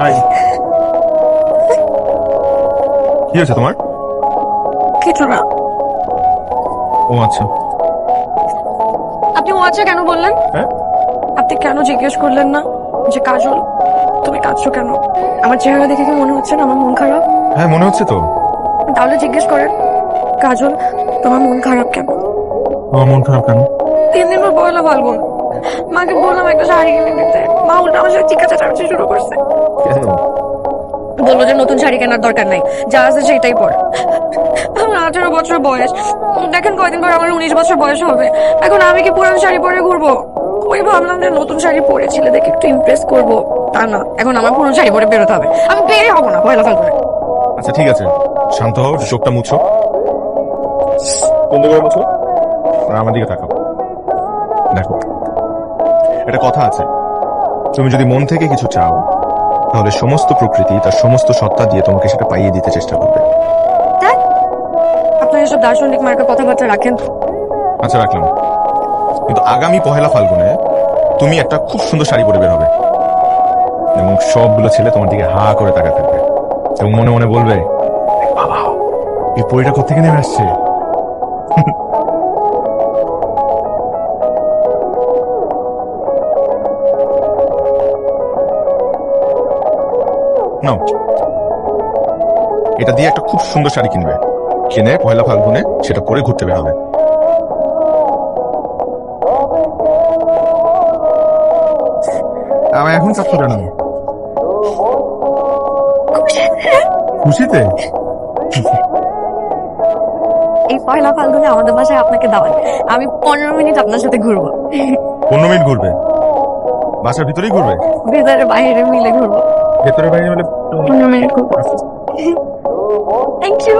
High, কি হয়েছে তোমার? কিছু না। ও আচ্ছা। আপনি ও আচ্ছা কেন বললেন? হ্যাঁ, আপনি কেন জিজ্ঞেস করলেন না যে কাজল তুমি কাঁদছো কেন? আমার চেহারা দেখে কি মনে হচ্ছে না আমার মন খারাপ? হ্যাঁ মনে হচ্ছে তো। তাহলে জিজ্ঞেস করেন, কাজল তোমার মন খারাপ কেন? তোমার মন খারাপ কেন? 3 দিন পর পয়লা ফাল্গুন, মাকে বললাম একটা শাড়ি কিনে দিতে, মা উল্টা আমার সাথে চিকা চাচামেচি শুরু করছে। কেন? বললো যে নতুন শাড়ি কেনার দরকার নাই, যা আছে সেটাই পর। আমার 18 বছর বয়স, দেখেন কয়দিন পর আমার 19 বছর বয়স হবে। এখন আমি কি পুরান শাড়ি পরে ঘুরবো? ওই ভাবলাম যে নতুন শাড়ি পরে ছেলেদেরকে একটু ইমপ্রেস করবো, তা না, এখন আমার পুরনো শাড়ি পরে বেরোতে হবে। আমি বেরই হবো না পয়লা ফাল্গুনে। আচ্ছা ঠিক আছে, শান্ত হও, চোখটা মুছো। বন্ধ করে মুছো আর আমার দিকে তাকাও। দেখো, একটা কথা আছে, তুমি যদি মন থেকে কিছু চাও তাহলে সমস্ত প্রকৃতি তার সমস্ত সত্তা দিয়ে তোমাকে সেটা পাইয়ে দিতে চেষ্টা করবে। দেখ, আপনার এসব দার্শনিক মার্কা কথাবার্তা রাখেন তো। আচ্ছা রাখলাম, কিন্তু আগামী পহেলা ফাল্গুনে তুমি একটা খুব সুন্দর শাড়ি পরে বের হবে এবং সবগুলো ছেলে তোমার দিকে হা করে তাকাতে থাকবে এবং মনে মনে বলবে, বাবা এই পরিটা কোথেকে নেমে আসছে। নাও, এটা দিয়ে একটা খুব সুন্দর শাড়ি কিনবে, কিনে পয়লা ফাল্গুনে সেটা পরে ঘুরতে বের হবে। আমার এখন কাঁদছো কেন? খুশিতে? এই পয়লা ফাল্গুনে আমাদের বাসায় আপনাকে দাওয়াত, আমি 15 মিনিট আপনার সাথে ঘুরবো। 15 মিনিট ঘুরবে? বাসার ভিতরেই ঘুরবে? ভেতরে বাইরে মিলে ঘুরবো। ভেতরে বাইরে হলে 15 মিনিট ঘুরবো। Thank you.